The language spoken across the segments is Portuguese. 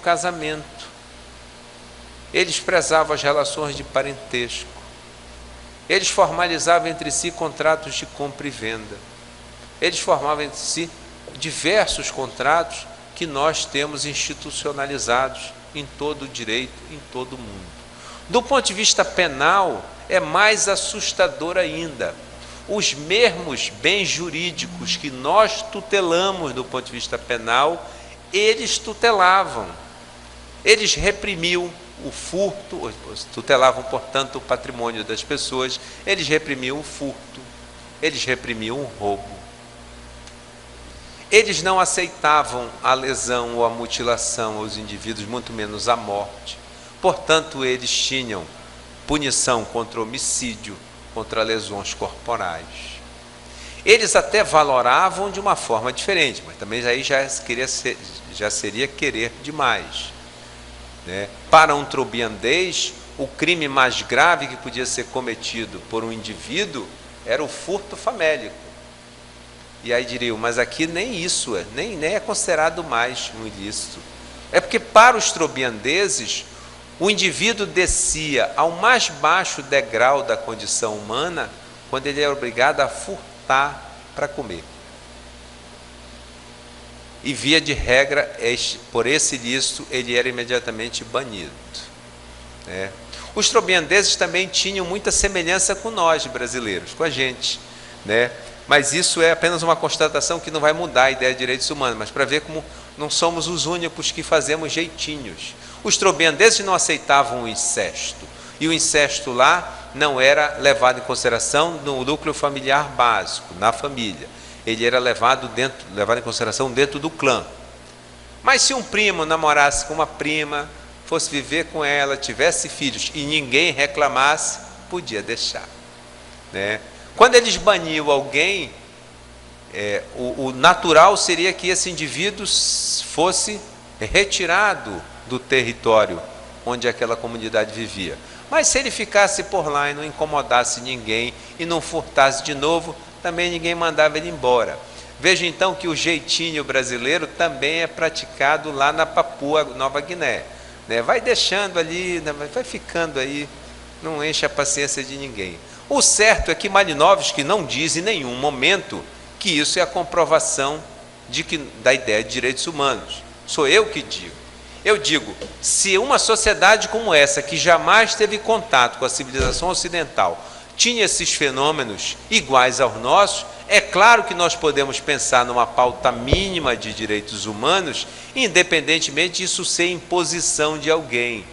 casamento. Eles prezavam as relações de parentesco. Eles formalizavam entre si contratos de compra e venda. Eles formavam entre si diversos contratos que nós temos institucionalizados em todo o direito, em todo o mundo. Do ponto de vista penal, é mais assustador ainda. Os mesmos bens jurídicos que nós tutelamos do ponto de vista penal, eles tutelavam. Eles reprimiam o furto, tutelavam, portanto, o patrimônio das pessoas, eles reprimiam o furto, eles reprimiam o roubo. Eles não aceitavam a lesão ou a mutilação aos indivíduos, muito menos a morte. Portanto, eles tinham punição contra homicídio, contra lesões corporais. Eles até valoravam de uma forma diferente, mas também aí já seria querer demais, né? Para um trobiandês, o crime mais grave que podia ser cometido por um indivíduo era o furto famélico. E aí diriam, mas aqui nem isso nem é considerado mais um ilícito. É porque para os trobiandeses, o indivíduo descia ao mais baixo degrau da condição humana quando ele era obrigado a furtar para comer. E via de regra, por esse ilícito, ele era imediatamente banido, né? Os trobiandeses também tinham muita semelhança com nós brasileiros, com a gente, né? Mas isso é apenas uma constatação que não vai mudar a ideia de direitos humanos, mas para ver como não somos os únicos que fazemos jeitinhos. Os trobiandeses não aceitavam o incesto, e o incesto lá não era levado em consideração no núcleo familiar básico, na família. Ele era levado em consideração dentro do clã. Mas se um primo namorasse com uma prima, fosse viver com ela, tivesse filhos e ninguém reclamasse, podia deixar, né? Quando eles baniam alguém, o natural seria que esse indivíduo fosse retirado do território onde aquela comunidade vivia. Mas se ele ficasse por lá e não incomodasse ninguém e não furtasse de novo, também ninguém mandava ele embora. Veja então que o jeitinho brasileiro também é praticado lá na Papua Nova Guiné, né? Vai deixando ali, vai ficando aí, não enche a paciência de ninguém. O certo é que Malinowski não diz em nenhum momento que isso é a comprovação da ideia de direitos humanos. Sou eu que digo. Eu digo, se uma sociedade como essa, que jamais teve contato com a civilização ocidental, tinha esses fenômenos iguais aos nossos, é claro que nós podemos pensar numa pauta mínima de direitos humanos, independentemente disso ser imposição de alguém.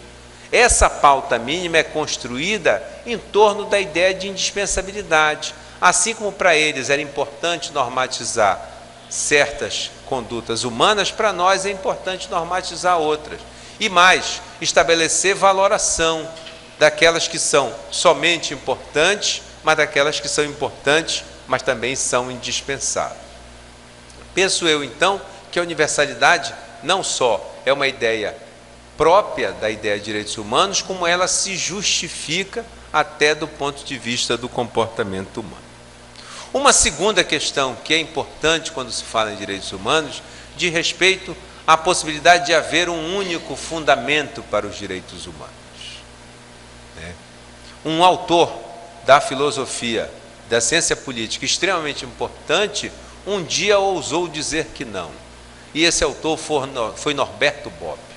Essa pauta mínima é construída em torno da ideia de indispensabilidade. Assim como para eles era importante normatizar certas condutas humanas, para nós é importante normatizar outras. E mais, estabelecer valoração daquelas que são somente importantes, mas daquelas que são importantes, mas também são indispensáveis. Penso eu, então, que a universalidade não só é uma ideia própria da ideia de direitos humanos, como ela se justifica até do ponto de vista do comportamento humano. Uma segunda questão que é importante quando se fala em direitos humanos, diz respeito à possibilidade de haver um único fundamento para os direitos humanos. Um autor da filosofia, da ciência política, extremamente importante, um dia ousou dizer que não. E esse autor foi Norberto Bobbio.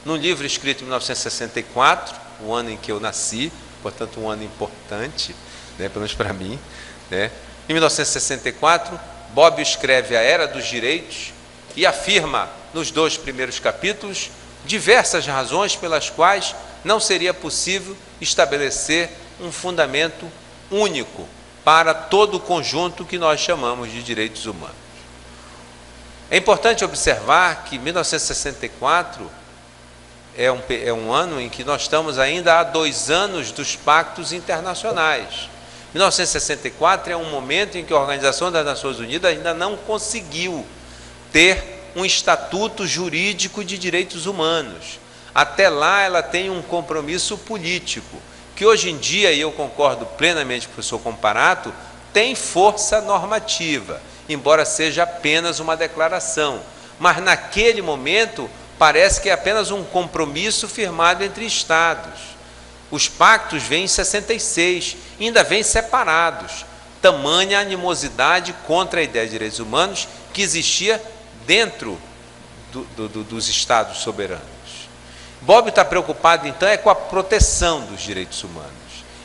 Num livro escrito em 1964, o ano em que eu nasci, portanto um ano importante, né, pelo menos para mim, né? Em 1964, Bobbio escreve A Era dos Direitos e afirma nos 2 primeiros capítulos diversas razões pelas quais não seria possível estabelecer um fundamento único para todo o conjunto que nós chamamos de direitos humanos. É importante observar que 1964 é um ano em que nós estamos ainda há 2 anos dos pactos internacionais. 1964 é um momento em que a Organização das Nações Unidas ainda não conseguiu ter um estatuto jurídico de direitos humanos. Até lá ela tem um compromisso político, que hoje em dia, e eu concordo plenamente com o professor Comparato, tem força normativa, embora seja apenas uma declaração. Mas naquele momento parece que é apenas um compromisso firmado entre Estados. Os pactos vêm em 66, ainda vêm separados. Tamanha animosidade contra a ideia de direitos humanos que existia dentro dos Estados soberanos. Bobbio está preocupado, então, com a proteção dos direitos humanos.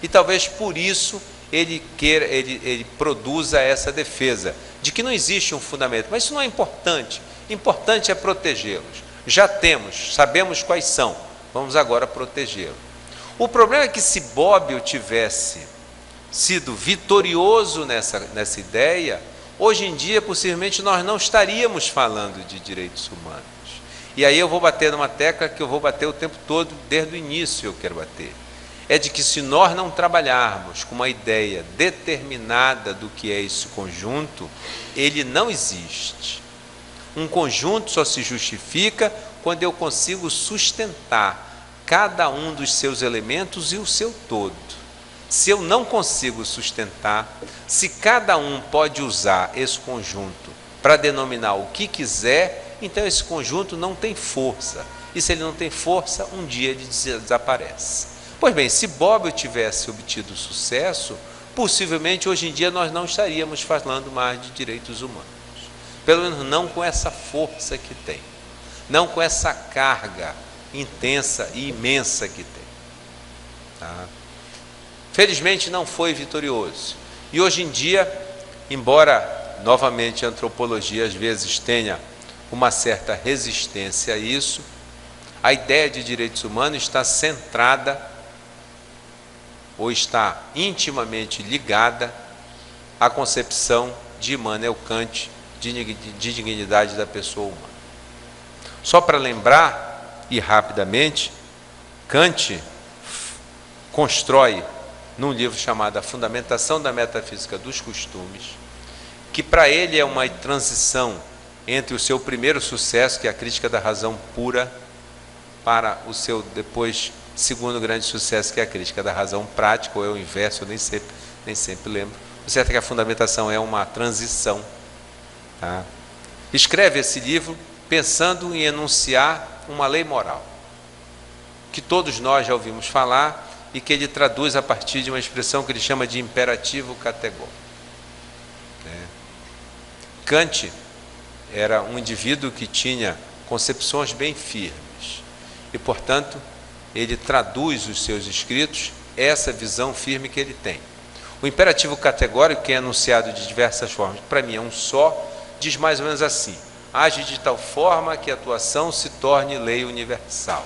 E talvez por isso ele produza essa defesa, de que não existe um fundamento. Mas isso não é importante. Importante é protegê-los. Já temos, sabemos quais são. Vamos agora protegê-los. O problema é que se Bobbio tivesse sido vitorioso nessa ideia, hoje em dia, possivelmente, nós não estaríamos falando de direitos humanos. E aí eu vou bater numa tecla que eu vou bater o tempo todo, desde o início eu quero bater. É de que se nós não trabalharmos com uma ideia determinada do que é esse conjunto, ele não existe. Um conjunto só se justifica quando eu consigo sustentar cada um dos seus elementos e o seu todo. Se eu não consigo sustentar, se cada um pode usar esse conjunto para denominar o que quiser, então esse conjunto não tem força. E se ele não tem força, um dia ele desaparece. Pois bem, se Bobbio tivesse obtido sucesso, possivelmente hoje em dia nós não estaríamos falando mais de direitos humanos. Pelo menos não com essa força que tem. Não com essa carga intensa e imensa que tem. Tá? Felizmente não foi vitorioso. E hoje em dia, embora novamente a antropologia às vezes tenha uma certa resistência a isso, a ideia de direitos humanos está centrada ou está intimamente ligada à concepção de Immanuel Kant de dignidade da pessoa humana. Só para lembrar, e rapidamente, Kant constrói num livro chamado A Fundamentação da Metafísica dos Costumes, que para ele é uma transição entre o seu primeiro sucesso, que é a crítica da razão pura, para o seu depois segundo grande sucesso, que é a crítica da razão prática, ou é o inverso, eu nem sempre lembro. O certo é que a fundamentação é uma transição. Tá? Escreve esse livro pensando em enunciar uma lei moral, que todos nós já ouvimos falar e que ele traduz a partir de uma expressão que ele chama de imperativo categórico. Kant era um indivíduo que tinha concepções bem firmes e, portanto, ele traduz os seus escritos essa visão firme que ele tem. O imperativo categórico, que é enunciado de diversas formas, para mim é um só, diz mais ou menos assim: age de tal forma que a tua ação se torne lei universal.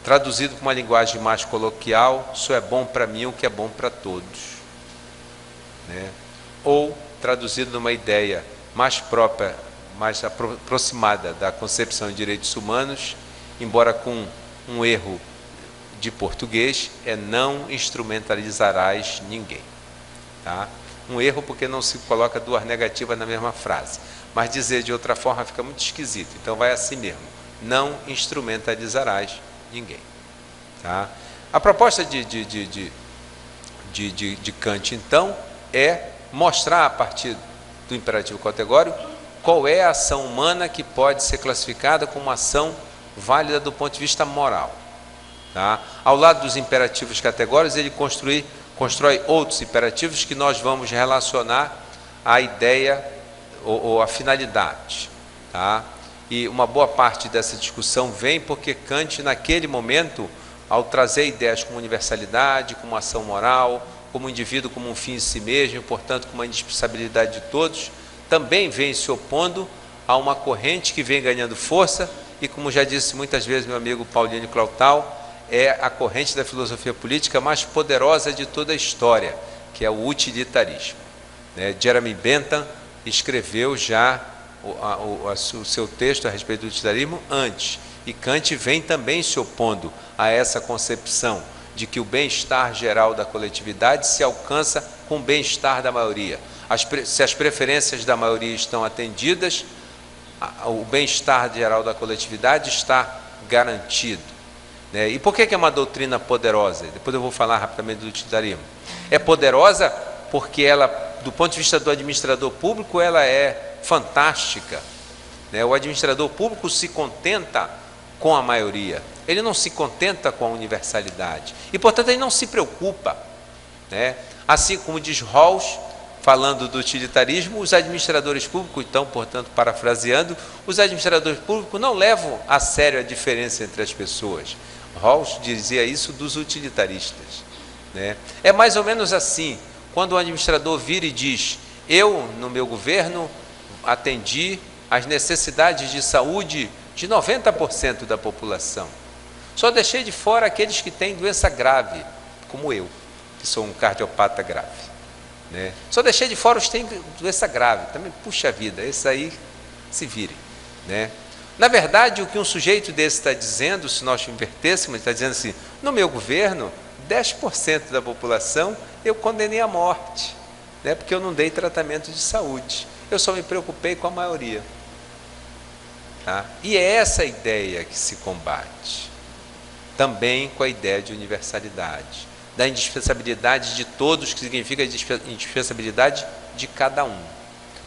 Traduzido para uma linguagem mais coloquial, isso é bom para mim o que é bom para todos. Ou, traduzido numa ideia mais própria, mais aproximada da concepção de direitos humanos, embora com um erro de português, é não instrumentalizarás ninguém. Tá? Um erro porque não se coloca duas negativas na mesma frase, mas dizer de outra forma fica muito esquisito, então vai assim mesmo: não instrumentalizarás ninguém. Tá? A proposta de Kant, então, é mostrar a partir do imperativo categórico qual é a ação humana que pode ser classificada como uma ação válida do ponto de vista moral. Tá? Ao lado dos imperativos categóricos, ele constrói outros imperativos que nós vamos relacionar à ideia ou à finalidade. Tá? E uma boa parte dessa discussão vem porque Kant, naquele momento, ao trazer ideias como universalidade, como ação moral, como indivíduo como um fim em si mesmo, e, portanto, como uma indispensabilidade de todos, também vem se opondo a uma corrente que vem ganhando força e, como já disse muitas vezes meu amigo Paulinho Clautal, é a corrente da filosofia política mais poderosa de toda a história, que é o utilitarismo. Jeremy Bentham escreveu já o seu texto a respeito do utilitarismo antes, e Kant vem também se opondo a essa concepção de que o bem-estar geral da coletividade se alcança com o bem-estar da maioria. Se as preferências da maioria estão atendidas, o bem-estar geral da coletividade está garantido. E por que é uma doutrina poderosa? Depois eu vou falar rapidamente do utilitarismo. É poderosa porque ela, do ponto de vista do administrador público, ela é fantástica. né? O administrador público se contenta com a maioria, ele não se contenta com a universalidade e, portanto, ele não se preocupa, né? Assim como diz Rawls, falando do utilitarismo, os administradores públicos, então, portanto, parafraseando, os administradores públicos não levam a sério a diferença entre as pessoas. Rawls dizia isso dos utilitaristas, né? É mais ou menos assim, quando o administrador vira e diz: eu, no meu governo, atendi às necessidades de saúde de 90% da população. Só deixei de fora aqueles que têm doença grave, como eu, que sou um cardiopata grave, né? Só deixei de fora os que têm doença grave. Também, puxa vida, esse aí se virem, né? Na verdade, o que um sujeito desse está dizendo, se nós invertêssemos, está dizendo assim: no meu governo, 10% da população eu condenei à morte, né? Porque eu não dei tratamento de saúde. Eu só me preocupei com a maioria. Tá? E é essa a ideia que se combate. Também com a ideia de universalidade, da indispensabilidade de todos, que significa a indispensabilidade de cada um.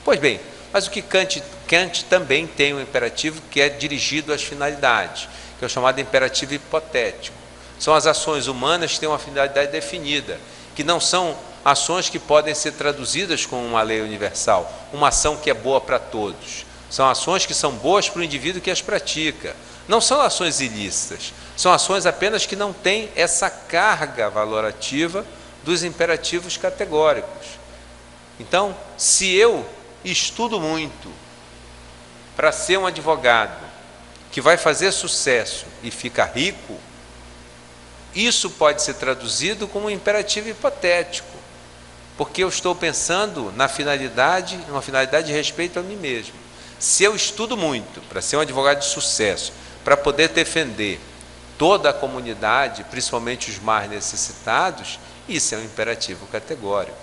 Pois bem, mas o que Kant também tem um imperativo que é dirigido às finalidades, que é o chamado imperativo hipotético. São as ações humanas que têm uma finalidade definida, que não são ações que podem ser traduzidas como uma lei universal, uma ação que é boa para todos. São ações que são boas para o indivíduo que as pratica. Não são ações ilícitas, são ações apenas que não têm essa carga valorativa dos imperativos categóricos. Então, se eu estudo muito para ser um advogado que vai fazer sucesso e ficar rico, isso pode ser traduzido como um imperativo hipotético, porque eu estou pensando na finalidade, uma finalidade de respeito a mim mesmo. Se eu estudo muito para ser um advogado de sucesso, para poder defender toda a comunidade, principalmente os mais necessitados, isso é um imperativo categórico.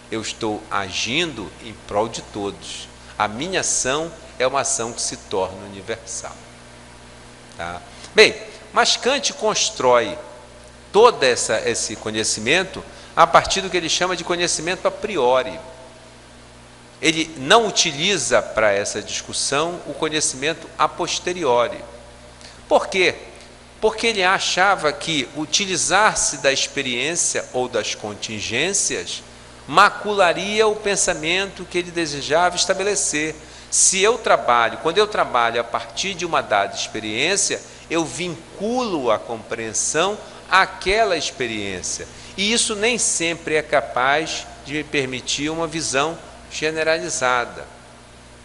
Eu estou agindo em prol de todos. A minha ação é uma ação que se torna universal. Tá? Bem, mas Kant constrói todo esse conhecimento a partir do que ele chama de conhecimento a priori. Ele não utiliza para essa discussão o conhecimento a posteriori. Por quê? Porque ele achava que utilizar-se da experiência ou das contingências macularia o pensamento que ele desejava estabelecer. Quando eu trabalho a partir de uma dada experiência, eu vinculo a compreensão àquela experiência. E isso nem sempre é capaz de me permitir uma visão generalizada.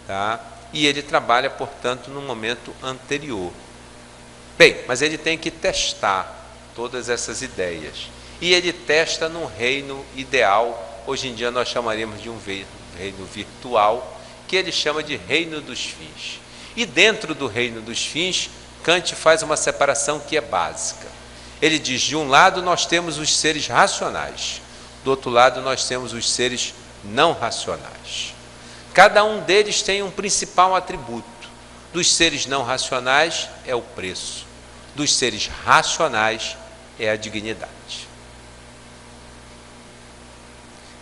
Tá? E ele trabalha, portanto, no momento anterior. Bem, mas ele tem que testar todas essas ideias. E ele testa num reino ideal, hoje em dia nós chamaríamos de um reino virtual, que ele chama de reino dos fins. E dentro do reino dos fins, Kant faz uma separação que é básica. Ele diz: de um lado nós temos os seres racionais, do outro lado nós temos os seres não racionais. Cada um deles tem um principal atributo. Dos seres não racionais é o preço, dos seres racionais é a dignidade.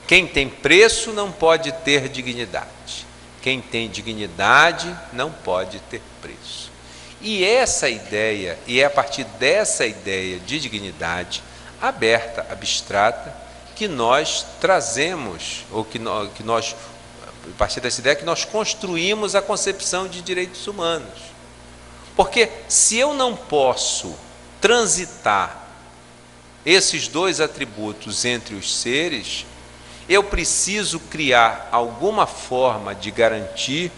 Quem tem preço não pode ter dignidade. Quem tem dignidade não pode ter preço. E essa ideia, e é a partir dessa ideia de dignidade aberta, abstrata, que nós trazemos, ou que nós, a partir dessa ideia, que nós construímos a concepção de direitos humanos. Porque se eu não posso transitar esses dois atributos entre os seres, eu preciso criar alguma forma de garantir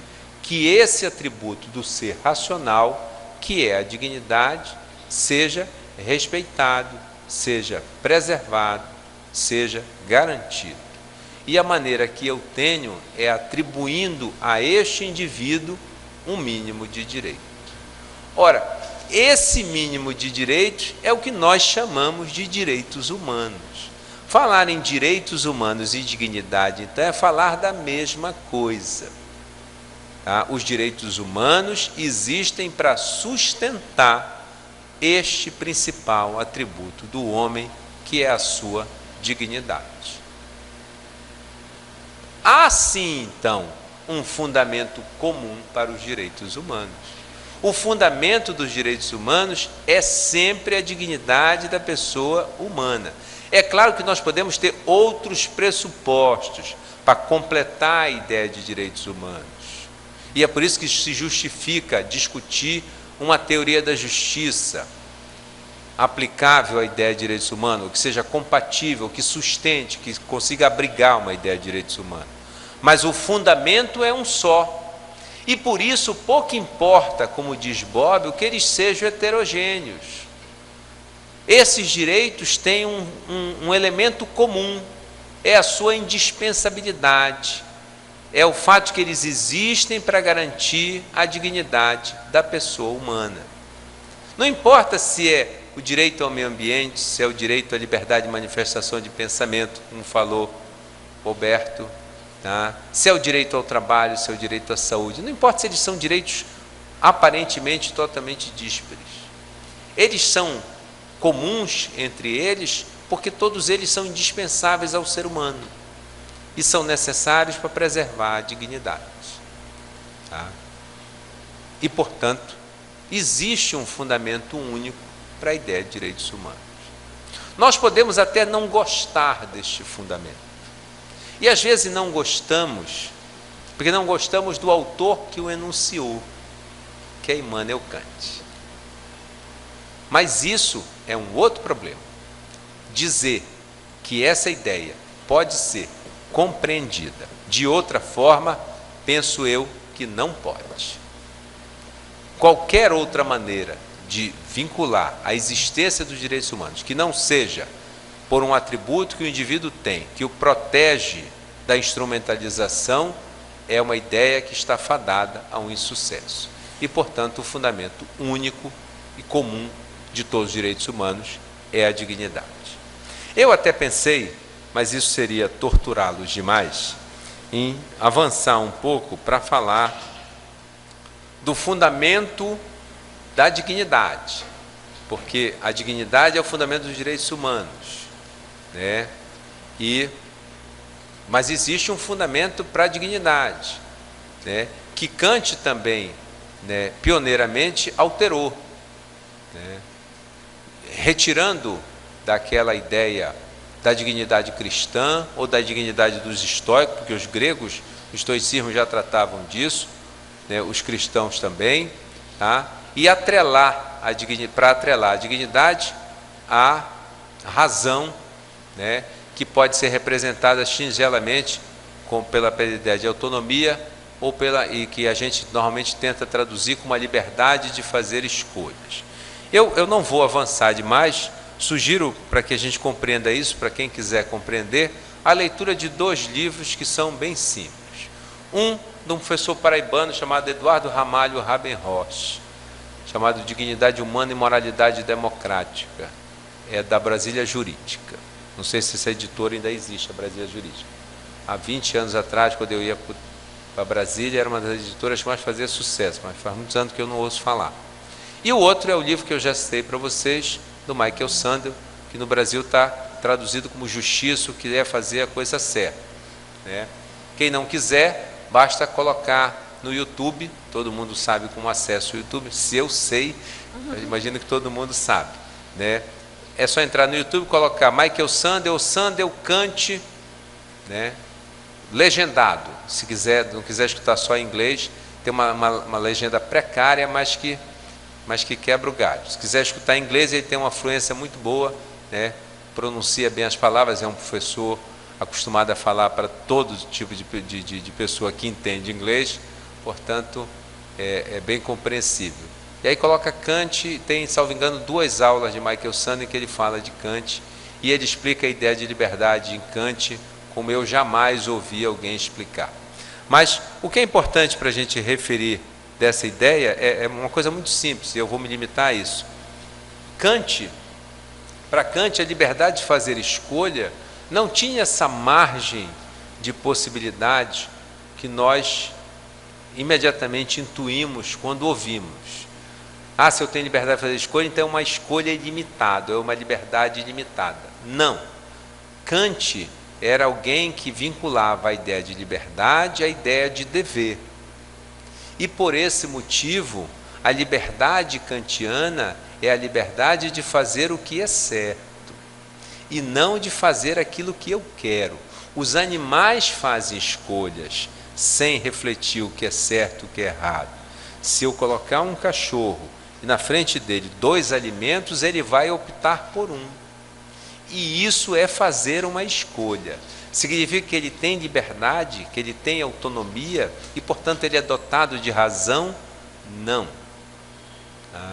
que esse atributo do ser racional, que é a dignidade, seja respeitado, seja preservado, seja garantido. E a maneira que eu tenho é atribuindo a este indivíduo um mínimo de direito. Ora, esse mínimo de direitos é o que nós chamamos de direitos humanos. Falar em direitos humanos e dignidade, então, é falar da mesma coisa. Tá? Os direitos humanos existem para sustentar este principal atributo do homem, que é a sua dignidade. Há sim, então, um fundamento comum para os direitos humanos. O fundamento dos direitos humanos é sempre a dignidade da pessoa humana. É claro que nós podemos ter outros pressupostos para completar a ideia de direitos humanos. E é por isso que se justifica discutir uma teoria da justiça aplicável à ideia de direitos humanos, que seja compatível, que sustente, que consiga abrigar uma ideia de direitos humanos. Mas o fundamento é um só. E por isso pouco importa, como diz Bob, o que eles sejam heterogêneos. Esses direitos têm um elemento comum, é a sua indispensabilidade, é o fato de que eles existem para garantir a dignidade da pessoa humana. Não importa se é o direito ao meio ambiente, se é o direito à liberdade de manifestação de pensamento, como falou Roberto, tá? Se é o direito ao trabalho, se é o direito à saúde, não importa se eles são direitos aparentemente totalmente díspares. Eles são comuns entre eles porque todos eles são indispensáveis ao ser humano e são necessários para preservar a dignidade. Tá? E, portanto, existe um fundamento único para a ideia de direitos humanos. Nós podemos até não gostar deste fundamento. E às vezes não gostamos, porque não gostamos do autor que o enunciou, que é Immanuel Kant. Mas isso é um outro problema. Dizer que essa ideia pode ser compreendida de outra forma, penso eu que não pode. Qualquer outra maneira de vincular a existência dos direitos humanos, que não seja por um atributo que o indivíduo tem, que o protege da instrumentalização, é uma ideia que está fadada a um insucesso. E, portanto, o fundamento único e comum de todos os direitos humanos é a dignidade. Eu até pensei, mas isso seria torturá-los demais, em avançar um pouco para falar do fundamento da dignidade, porque a dignidade é o fundamento dos direitos humanos, né? Mas existe um fundamento para a dignidade, né? Que Kant também, né, pioneiramente alterou, né? Retirando daquela ideia da dignidade cristã ou da dignidade dos estoicos, porque os gregos, o estoicismo já tratavam disso, né, os cristãos também, tá? E para atrelar a dignidade à razão, né, que pode ser representada singelamente pela ideia de autonomia e que a gente normalmente tenta traduzir como a liberdade de fazer escolhas. Eu não vou avançar demais, sugiro para que a gente compreenda isso, para quem quiser compreender, a leitura de 2 livros que são bem simples. Um de um professor paraibano chamado Eduardo Ramalho Rabenrosch, chamado Dignidade Humana e Moralidade Democrática, é da Brasília Jurídica. Não sei se essa editora ainda existe, a Brasília Jurídica. Há 20 anos atrás, quando eu ia para Brasília, era uma das editoras que mais fazia sucesso, mas faz muitos anos que eu não ouço falar. E o outro é o livro que eu já citei para vocês, do Michael Sandel, que no Brasil está traduzido como Justiça, o que é fazer a coisa certa, né? Quem não quiser, basta colocar no YouTube, todo mundo sabe como acessa o YouTube, se eu sei, eu imagino que todo mundo sabe, né? É só entrar no YouTube, colocar Michael Sandel, Kant, né? Legendado, se não quiser escutar só em inglês, tem uma legenda precária, mas que quebra o galho. Se quiser escutar em inglês, ele tem uma fluência muito boa, né? Pronuncia bem as palavras, é um professor acostumado a falar para todo tipo de pessoa que entende inglês, portanto, é bem compreensível. E aí coloca Kant, tem, salvo engano, 2 aulas de Michael Sandel em que ele fala de Kant, e ele explica a ideia de liberdade em Kant, como eu jamais ouvi alguém explicar. Mas o que é importante para a gente referir dessa ideia é uma coisa muito simples, e eu vou me limitar a isso. Para Kant, a liberdade de fazer escolha não tinha essa margem de possibilidade que nós imediatamente intuímos quando ouvimos. Se eu tenho liberdade de fazer escolha, então é uma escolha ilimitada, é uma liberdade ilimitada. Não. Kant era alguém que vinculava a ideia de liberdade à ideia de dever. E por esse motivo, a liberdade kantiana é a liberdade de fazer o que é certo e não de fazer aquilo que eu quero. Os animais fazem escolhas sem refletir o que é certo e o que é errado. Se eu colocar um cachorro e na frente dele 2 alimentos, ele vai optar por um. E isso é fazer uma escolha. Significa que ele tem liberdade, que ele tem autonomia e, portanto, ele é dotado de razão? Não.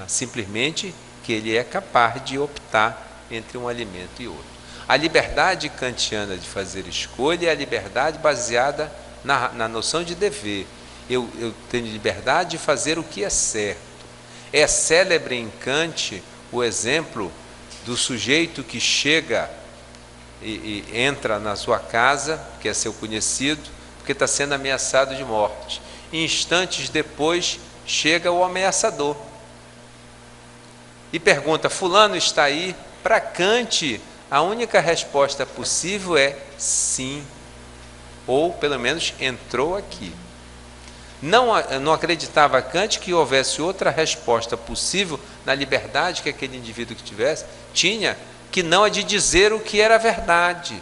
Simplesmente que ele é capaz de optar entre um alimento e outro. A liberdade kantiana de fazer escolha é a liberdade baseada na noção de dever. Eu tenho liberdade de fazer o que é certo. É célebre em Kant o exemplo do sujeito que chega e entra na sua casa, que é seu conhecido, porque está sendo ameaçado de morte. E instantes depois chega o ameaçador e pergunta: fulano está aí? Para Kant, a única resposta possível é sim, ou pelo menos entrou aqui. Não acreditava Kant que houvesse outra resposta possível na liberdade que aquele indivíduo que tinha, que não a de dizer o que era verdade.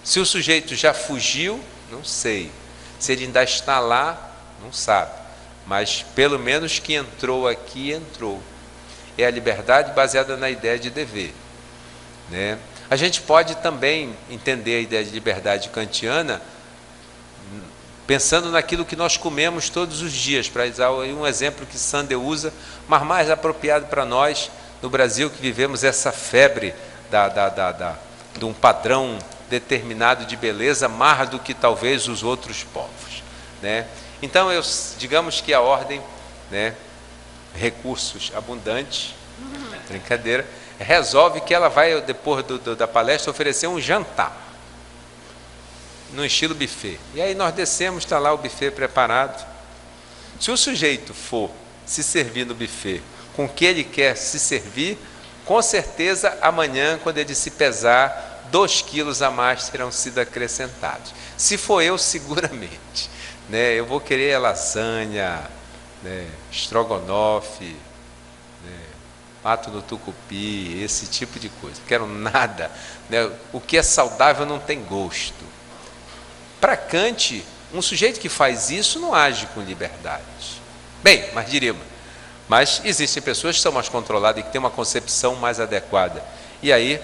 Se o sujeito já fugiu, não sei. Se ele ainda está lá, não sabe. Mas pelo menos que entrou aqui, entrou. É a liberdade baseada na ideia de dever, né? A gente pode também entender a ideia de liberdade kantiana pensando naquilo que nós comemos todos os dias, para usar um exemplo que Sandel usa, mas mais apropriado para nós no Brasil, que vivemos essa febre de um padrão determinado de beleza, mais do que talvez os outros povos, né? Então, digamos que a ordem, né, recursos abundantes, brincadeira, resolve que ela vai, depois da palestra, oferecer um jantar no estilo buffet. E aí nós descemos, está lá o buffet preparado. Se o sujeito for se servir no buffet com o que ele quer se servir, com certeza amanhã, quando ele se pesar, 2 quilos a mais terão sido acrescentados. Se for eu, seguramente, né, eu vou querer lasanha, né, estrogonofe, né, pato no tucupi, esse tipo de coisa. Não quero nada, né, o que é saudável não tem gosto. Para Kant, um sujeito que faz isso não age com liberdade. Bem, mas existem pessoas que são mais controladas e que têm uma concepção mais adequada. E aí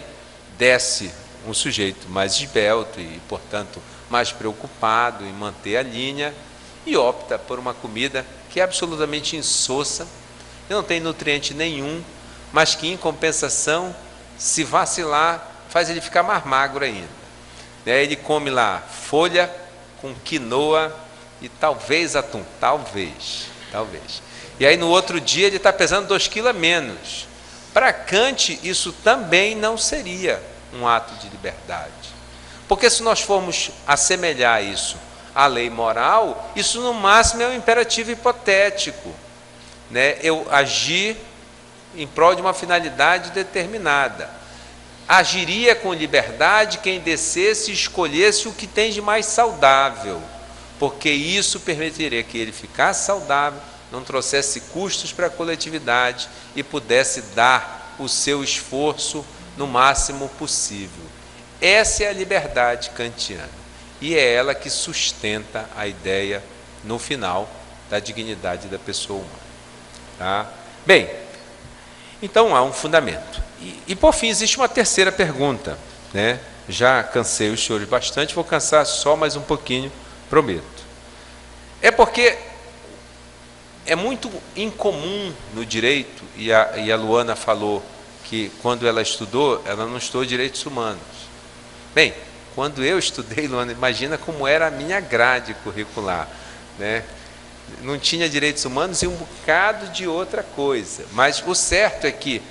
desce um sujeito mais esbelto e, portanto, mais preocupado em manter a linha e opta por uma comida que é absolutamente insossa, que não tem nutriente nenhum, mas que, em compensação, se vacilar, faz ele ficar mais magro ainda. Ele come lá folha com quinoa e talvez atum, talvez. E aí no outro dia ele está pesando 2 quilos a menos. Para Kant isso também não seria um ato de liberdade. Porque se nós formos assemelhar isso à lei moral, isso no máximo é um imperativo hipotético, né? Eu agir em prol de uma finalidade determinada. Agiria com liberdade quem descesse e escolhesse o que tem de mais saudável, porque isso permitiria que ele ficasse saudável, não trouxesse custos para a coletividade e pudesse dar o seu esforço no máximo possível. Essa é a liberdade kantiana e é ela que sustenta a ideia, no final, da dignidade da pessoa humana. Tá? Bem, então há um fundamento. E por fim, existe uma terceira pergunta, né? Já cansei os senhores bastante, vou cansar só mais um pouquinho, prometo. É porque é muito incomum no direito, e a Luana falou que quando ela estudou, ela não estudou direitos humanos. Bem, quando eu estudei, Luana, imagina como era a minha grade curricular, né? Não tinha direitos humanos e um bocado de outra coisa, mas o certo é que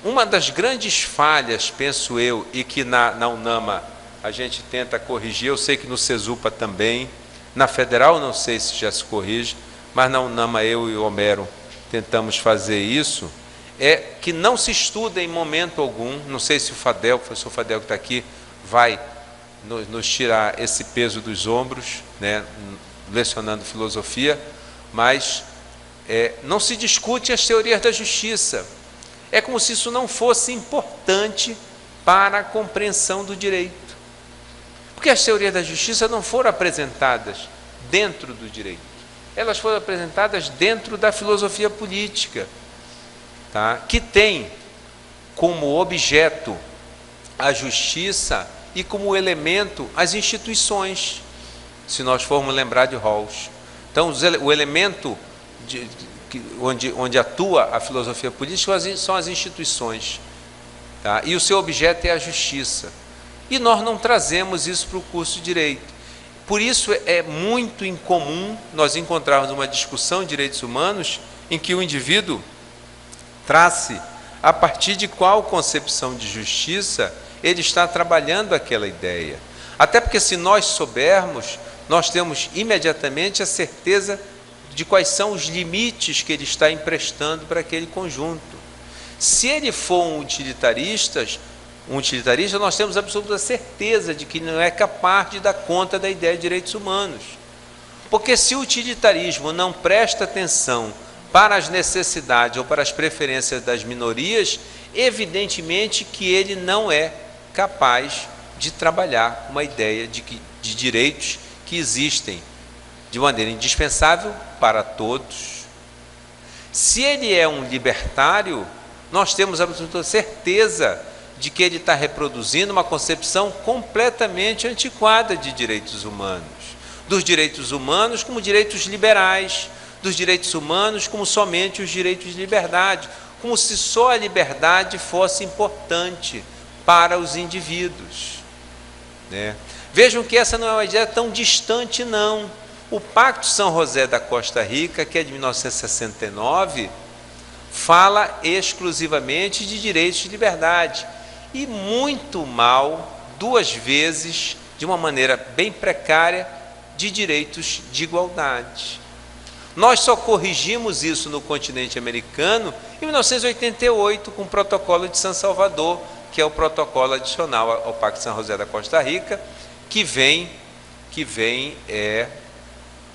uma das grandes falhas, penso eu, e que na UNAMA a gente tenta corrigir, eu sei que no CESUPA também, na Federal não sei se já se corrige, mas na UNAMA eu e o Homero tentamos fazer isso, é que não se estuda em momento algum, não sei se o professor Fadel que está aqui, vai nos tirar esse peso dos ombros, né, lecionando filosofia, mas não se discute as teorias da justiça. É como se isso não fosse importante para a compreensão do direito. Porque as teorias da justiça não foram apresentadas dentro do direito. Elas foram apresentadas dentro da filosofia política, tá? Que tem como objeto a justiça e como elemento as instituições, se nós formos lembrar de Rawls. Então, o elemento onde atua a filosofia política são as instituições, tá? E o seu objeto é a justiça. E nós não trazemos isso para o curso de Direito. Por isso é muito incomum nós encontrarmos uma discussão de direitos humanos em que o indivíduo trace a partir de qual concepção de justiça ele está trabalhando aquela ideia. Até porque, se nós soubermos, nós temos imediatamente a certeza de quais são os limites que ele está emprestando para aquele conjunto. Se ele for um utilitarista, nós temos absoluta certeza de que não é capaz de dar conta da ideia de direitos humanos. Porque se o utilitarismo não presta atenção para as necessidades ou para as preferências das minorias, evidentemente que ele não é capaz de trabalhar uma ideia de direitos que existem de maneira indispensável para todos. Se ele é um libertário, nós temos absoluta certeza de que ele está reproduzindo uma concepção completamente antiquada de direitos humanos. Dos direitos humanos como direitos liberais, dos direitos humanos como somente os direitos de liberdade, como se só a liberdade fosse importante para os indivíduos, né? Vejam que essa não é uma ideia tão distante, não. O Pacto São José da Costa Rica, que é de 1969, fala exclusivamente de direitos de liberdade. E muito mal, 2 vezes, de uma maneira bem precária, de direitos de igualdade. Nós só corrigimos isso no continente americano em 1988, com o Protocolo de San Salvador, que é o protocolo adicional ao Pacto São José da Costa Rica, que vem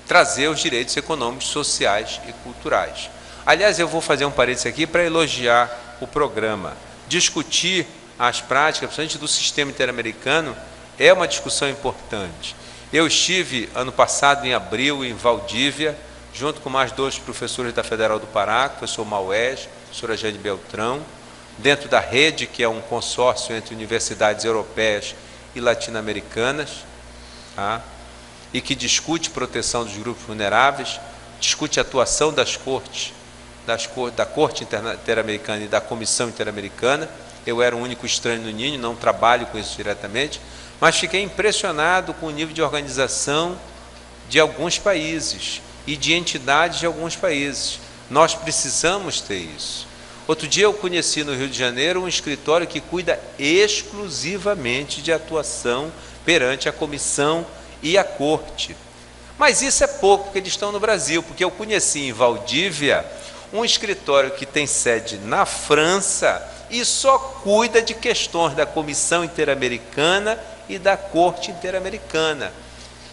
trazer os direitos econômicos, sociais e culturais. Aliás, eu vou fazer um parênteses aqui para elogiar o programa. Discutir as práticas, principalmente do sistema interamericano, é uma discussão importante. Eu estive, ano passado, em abril, em Valdívia, junto com mais 2 professores da Federal do Pará, o professor Maués, a professora Jane Beltrão, dentro da rede, que é um consórcio entre universidades europeias e latino-americanas, tá? E que discute proteção dos grupos vulneráveis, discute a atuação das cortes, da Corte Interamericana e da Comissão Interamericana. Eu era o único estranho no ninho, não trabalho com isso diretamente, mas fiquei impressionado com o nível de organização de alguns países e de entidades de alguns países. Nós precisamos ter isso. Outro dia eu conheci no Rio de Janeiro um escritório que cuida exclusivamente de atuação perante a comissão e a corte. Mas isso é pouco, porque eles estão no Brasil, porque eu conheci em Valdívia um escritório que tem sede na França e só cuida de questões da Comissão Interamericana e da Corte Interamericana.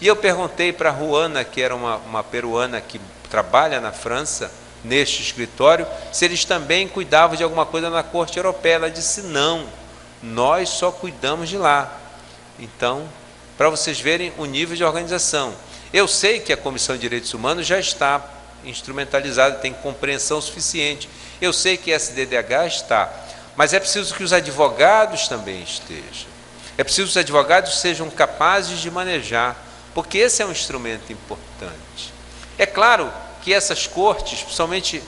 E eu perguntei para a Juana, que era uma peruana que trabalha na França, neste escritório, se eles também cuidavam de alguma coisa na Corte Europeia. Ela disse: não, nós só cuidamos de lá. Então, para vocês verem o nível de organização. Eu sei que a Comissão de Direitos Humanos já está instrumentalizada, tem compreensão suficiente. Eu sei que a SDDH está, mas é preciso que os advogados também estejam. É preciso que os advogados sejam capazes de manejar, porque esse é um instrumento importante. É claro que essas cortes, principalmente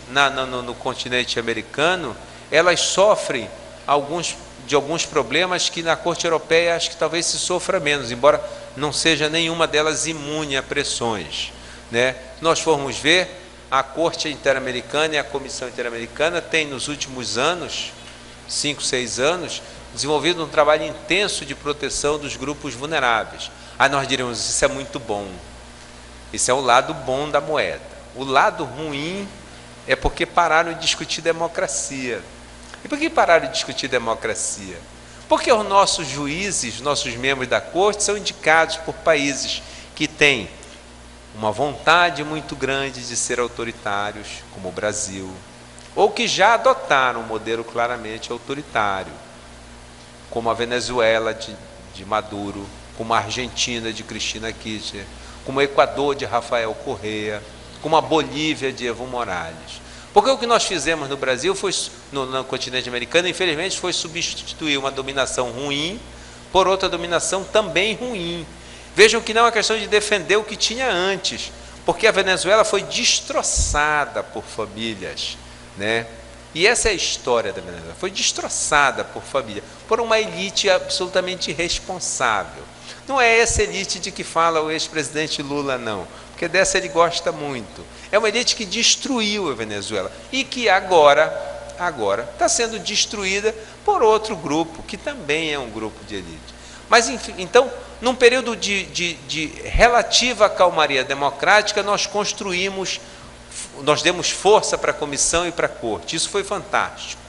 no continente americano, elas sofrem de alguns problemas que na Corte Europeia acho que talvez se sofra menos, embora não seja nenhuma delas imune a pressões, né? Se nós formos ver, a Corte Interamericana e a Comissão Interamericana têm nos últimos anos, 5, 6 anos, desenvolvido um trabalho intenso de proteção dos grupos vulneráveis. Aí nós diremos: isso é muito bom, isso é o lado bom da moeda. O lado ruim é porque pararam de discutir democracia. E por que pararam de discutir democracia? Porque os nossos juízes, nossos membros da corte, são indicados por países que têm uma vontade muito grande de ser autoritários, como o Brasil, ou que já adotaram um modelo claramente autoritário, como a Venezuela de Maduro, como a Argentina de Cristina Kirchner, como o Equador de Rafael Correa, como a Bolívia de Evo Morales. Porque o que nós fizemos no Brasil, no continente americano, infelizmente, foi substituir uma dominação ruim por outra dominação também ruim. Vejam que não é uma questão de defender o que tinha antes, porque a Venezuela foi destroçada por famílias, né? E essa é a história da Venezuela, foi destroçada por família, por uma elite absolutamente irresponsável. Não é essa elite de que fala o ex-presidente Lula, não, porque dessa ele gosta muito. É uma elite que destruiu a Venezuela e que agora está sendo destruída por outro grupo, que também é um grupo de elite. Mas, enfim, então, num período de relativa calmaria democrática, nós demos força para a comissão e para a corte. Isso foi fantástico.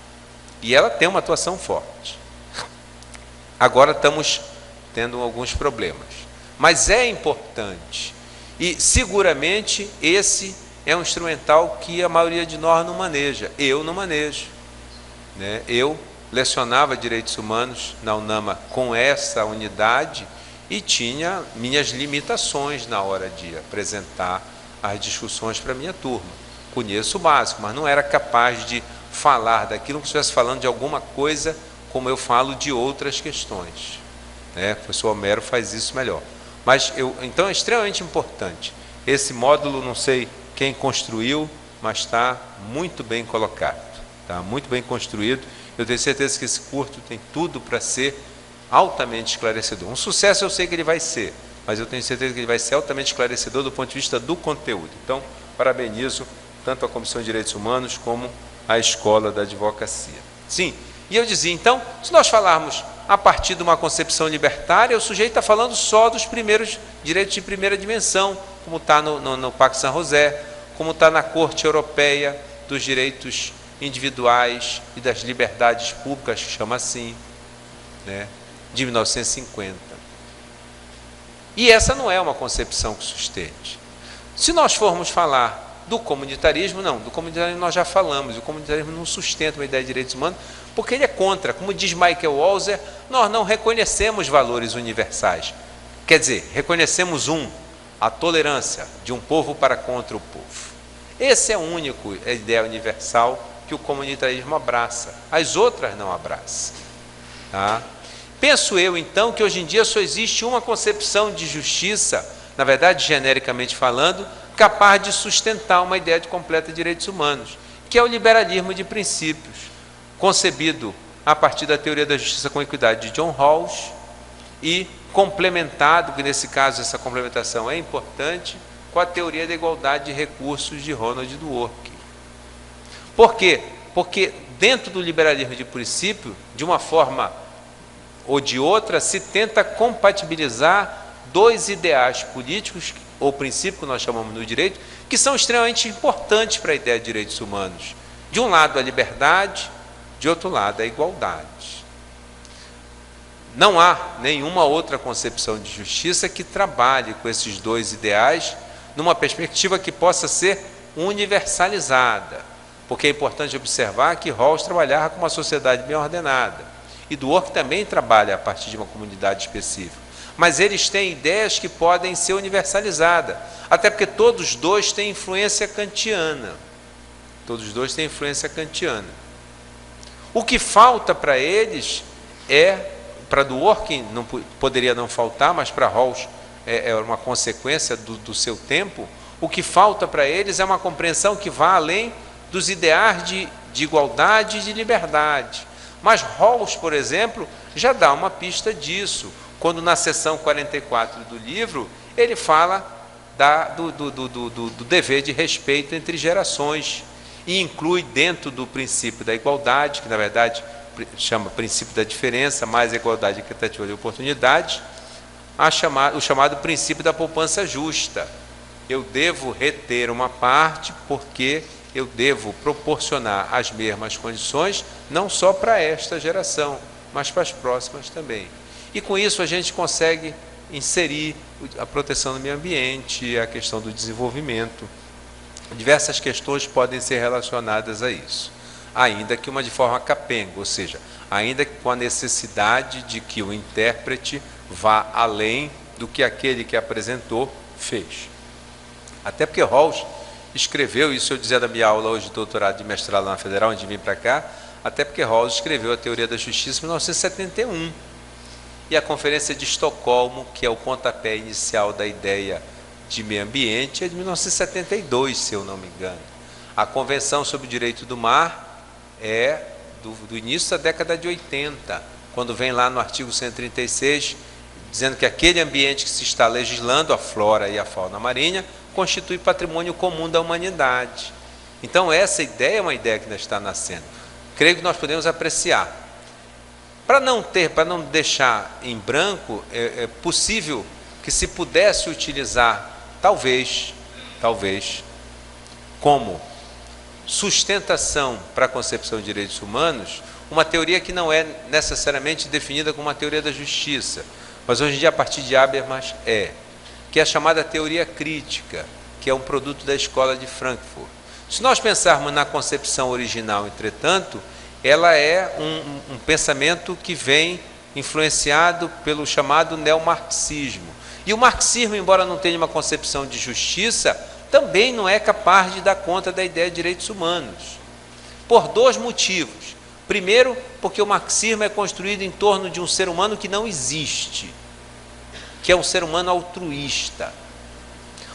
E ela tem uma atuação forte. Agora estamos tendo alguns problemas. Mas é importante. E, seguramente, esse é um instrumental que a maioria de nós não maneja. Eu não manejo, né? Eu lecionava Direitos Humanos na UNAMA com essa unidade e tinha minhas limitações na hora de apresentar as discussões para a minha turma. Conheço o básico, mas não era capaz de falar daquilo que estivesse falando de alguma coisa como eu falo de outras questões, né? O professor Homero faz isso melhor. Mas então é extremamente importante. Esse módulo, não sei quem construiu, mas está muito bem colocado, está muito bem construído. Eu tenho certeza que esse curso tem tudo para ser altamente esclarecedor. Um sucesso eu sei que ele vai ser, mas eu tenho certeza que ele vai ser altamente esclarecedor do ponto de vista do conteúdo. Então, parabenizo tanto a Comissão de Direitos Humanos como a Escola da Advocacia. Sim, e eu dizia, então, se nós falarmos a partir de uma concepção libertária, o sujeito está falando só dos primeiros direitos de primeira dimensão, como está no Pacto San José, como está na Corte Europeia dos Direitos Individuais e das Liberdades Públicas, que chama assim, né, de 1950. E essa não é uma concepção que sustente. Se nós formos falar do comunitarismo, não, do comunitarismo nós já falamos, o comunitarismo não sustenta uma ideia de direitos humanos, porque ele é contra. Como diz Michael Walzer, nós não reconhecemos valores universais. Quer dizer, reconhecemos a tolerância de um povo para contra o povo. Esse é o único ideia universal que o comunitarismo abraça. As outras não abraçam. Tá? Penso eu, então, que hoje em dia só existe uma concepção de justiça, na verdade, genericamente falando, capaz de sustentar uma ideia de completa direitos humanos, que é o liberalismo de princípios, concebido a partir da teoria da justiça com equidade de John Rawls e complementado, que nesse caso essa complementação é importante, com a teoria da igualdade de recursos de Ronald Dworkin. Por quê? Porque dentro do liberalismo de princípio, de uma forma ou de outra, se tenta compatibilizar dois ideais políticos, ou princípios que nós chamamos no direito, que são extremamente importantes para a ideia de direitos humanos. De um lado a liberdade, de outro lado a igualdade. Não há nenhuma outra concepção de justiça que trabalhe com esses dois ideais numa perspectiva que possa ser universalizada, porque é importante observar que Rawls trabalhava com uma sociedade bem ordenada, e Dworkin também trabalha a partir de uma comunidade específica, mas eles têm ideias que podem ser universalizadas, até porque todos dois têm influência kantiana. Todos dois têm influência kantiana. O que falta para eles para Dworkin não poderia não faltar, mas para Rawls é uma consequência do seu tempo, o que falta para eles é uma compreensão que vá além dos ideais de igualdade e de liberdade. Mas Rawls, por exemplo, já dá uma pista disso, quando na seção 44 do livro, ele fala do dever de respeito entre gerações, e inclui dentro do princípio da igualdade, que na verdade chama princípio da diferença, mais igualdade equitativa de oportunidade, o chamado princípio da poupança justa. Eu devo reter uma parte porque eu devo proporcionar as mesmas condições, não só para esta geração, mas para as próximas também. E com isso a gente consegue inserir a proteção do meio ambiente, a questão do desenvolvimento. Diversas questões podem ser relacionadas a isso, ainda que uma de forma capenga, ou seja, ainda que com a necessidade de que o intérprete vá além do que aquele que apresentou fez. Até porque Rawls escreveu, isso eu dizia da minha aula hoje de doutorado de mestrado na Federal, onde vim para cá, até porque Rawls escreveu a Teoria da Justiça em 1971. E a Conferência de Estocolmo, que é o pontapé inicial da ideia de meio ambiente, é de 1972, se eu não me engano. A Convenção sobre o Direito do Mar é do início da década de 80, quando vem lá no artigo 136, dizendo que aquele ambiente que se está legislando, a flora e a fauna marinha, constitui patrimônio comum da humanidade. Então essa ideia é uma ideia que ainda está nascendo. Creio que nós podemos apreciar. Para não deixar em branco, é possível que se pudesse utilizar, talvez, como sustentação para a concepção de direitos humanos, uma teoria que não é necessariamente definida como uma teoria da justiça, mas hoje em dia, a partir de Habermas, que é a chamada teoria crítica, que é um produto da escola de Frankfurt. Se nós pensarmos na concepção original, entretanto, ela é um pensamento que vem influenciado pelo chamado neomarxismo. E o marxismo, embora não tenha uma concepção de justiça, também não é capaz de dar conta da ideia de direitos humanos. Por dois motivos. Primeiro, porque o marxismo é construído em torno de um ser humano que não existe, que é um ser humano altruísta.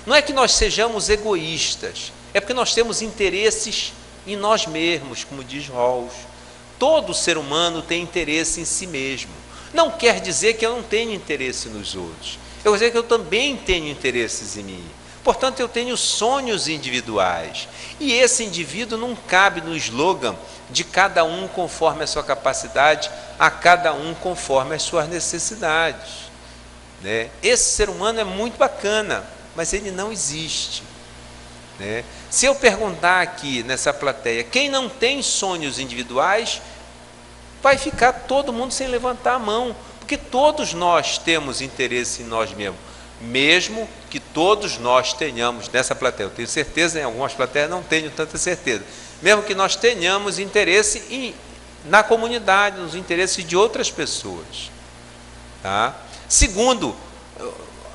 Não é que nós sejamos egoístas, é porque nós temos interesses em nós mesmos, como diz Rawls. Todo ser humano tem interesse em si mesmo. Não quer dizer que eu não tenho interesse nos outros. Eu quero dizer que eu também tenho interesses em mim. Portanto, eu tenho sonhos individuais. E esse indivíduo não cabe no slogan de cada um conforme a sua capacidade, a cada um conforme as suas necessidades. Esse ser humano é muito bacana, mas ele não existe. Se eu perguntar aqui nessa plateia, quem não tem sonhos individuais, vai ficar todo mundo sem levantar a mão, porque todos nós temos interesse em nós mesmos, mesmo que todos nós tenhamos nessa plateia, eu tenho certeza, em algumas plateias não tenho tanta certeza, mesmo que nós tenhamos interesse na comunidade, nos interesses de outras pessoas. Tá? Segundo,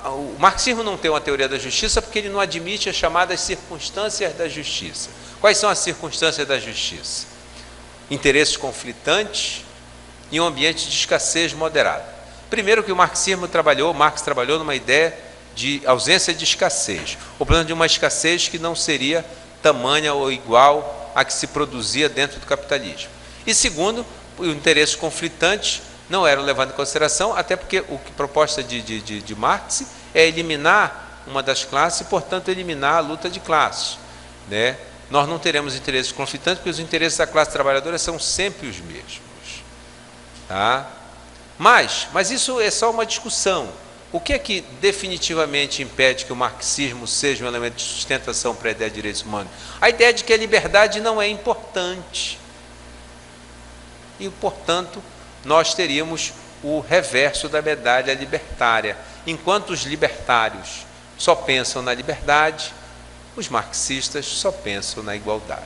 o marxismo não tem uma teoria da justiça porque ele não admite as chamadas circunstâncias da justiça. Quais são as circunstâncias da justiça? Interesses conflitantes e um ambiente de escassez moderada. Primeiro que Marx trabalhou numa ideia de ausência de escassez, ou pelo menos de uma escassez que não seria tamanha ou igual à que se produzia dentro do capitalismo. E segundo, os interesses conflitantes não eram levados em consideração, até porque a proposta de Marx é eliminar uma das classes e, portanto, eliminar a luta de classes. Nós não teremos interesses conflitantes, porque os interesses da classe trabalhadora são sempre os mesmos. Tá? Mas isso é só uma discussão. O que é que definitivamente impede que o marxismo seja um elemento de sustentação para a ideia de direitos humanos? A ideia de que a liberdade não é importante. E, portanto, nós teríamos o reverso da medalha libertária. Enquanto os libertários só pensam na liberdade, os marxistas só pensam na igualdade.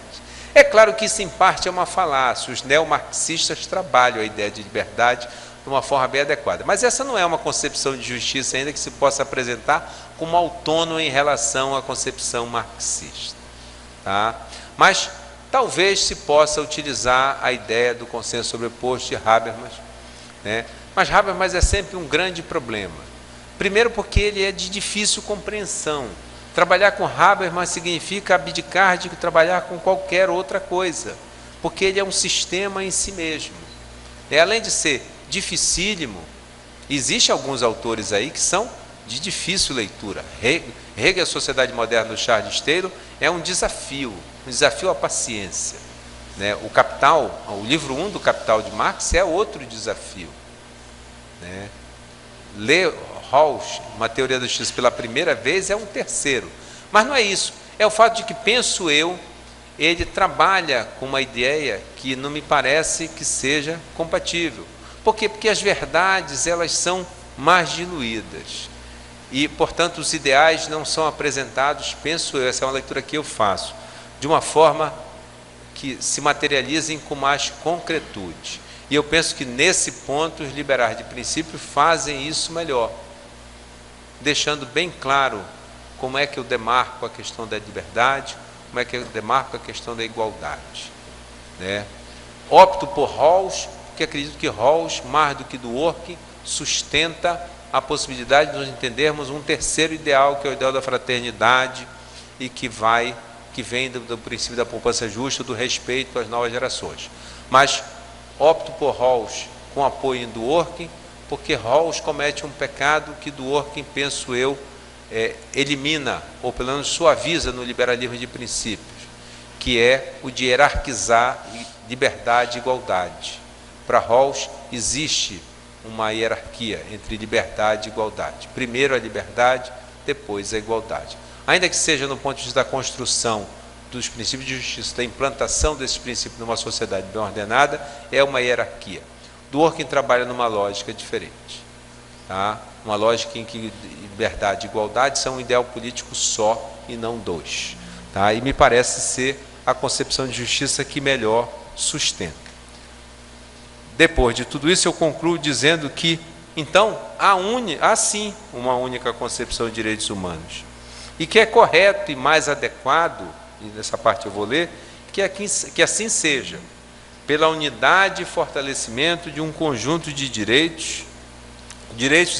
É claro que isso, em parte, é uma falácia. Os neomarxistas trabalham a ideia de liberdade de uma forma bem adequada. Mas essa não é uma concepção de justiça ainda que se possa apresentar como autônoma em relação à concepção marxista. Tá? Mas talvez se possa utilizar a ideia do consenso sobreposto de Habermas. Mas Habermas é sempre um grande problema. Primeiro porque ele é de difícil compreensão. Trabalhar com Habermas significa abdicar de trabalhar com qualquer outra coisa, porque ele é um sistema em si mesmo. Além de ser dificílimo, existem alguns autores aí que são de difícil leitura. Hegel, a Sociedade Moderna, do Charles Taylor, é um desafio à paciência. O Capital, o livro 1 do Capital de Marx é outro desafio. Ler Rawls, uma teoria da justiça, pela primeira vez é um terceiro. Mas não é isso. É o fato de que, penso eu, ele trabalha com uma ideia que não me parece que seja compatível. Por quê? Porque as verdades, elas são mais diluídas. E, portanto, os ideais não são apresentados, penso eu, essa é uma leitura que eu faço, de uma forma que se materializem com mais concretude. E eu penso que, nesse ponto, os liberais de princípio fazem isso melhor, deixando bem claro como é que eu demarco a questão da liberdade, como é que eu demarco a questão da igualdade. Né? Opto por Rawls, porque acredito que Rawls, mais do que Dworkin, sustenta a possibilidade de nós entendermos um terceiro ideal, que é o ideal da fraternidade, e que vem do princípio da poupança justa, do respeito às novas gerações. Mas opto por Rawls com apoio em Dworkin, porque Rawls comete um pecado que Dworkin, penso eu, elimina, ou pelo menos suaviza no liberalismo de princípios, que é o de hierarquizar liberdade e igualdade. Para Rawls existe uma hierarquia entre liberdade e igualdade. Primeiro a liberdade, depois a igualdade. Ainda que seja no ponto de vista da construção dos princípios de justiça, da implantação desses princípios numa sociedade bem ordenada, é uma hierarquia. Dworkin trabalha numa lógica diferente. Tá? Uma lógica em que liberdade e igualdade são um ideal político só e não dois. Tá? E me parece ser a concepção de justiça que melhor sustenta. Depois de tudo isso, eu concluo dizendo que, então, há sim uma única concepção de direitos humanos. E que é correto e mais adequado, e nessa parte eu vou ler, que assim seja, pela unidade e fortalecimento de um conjunto de direitos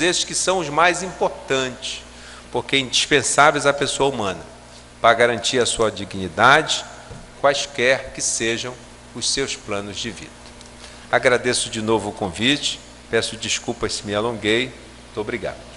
esses que são os mais importantes, porque indispensáveis à pessoa humana, para garantir a sua dignidade, quaisquer que sejam os seus planos de vida. Agradeço de novo o convite, peço desculpas se me alonguei, muito obrigado.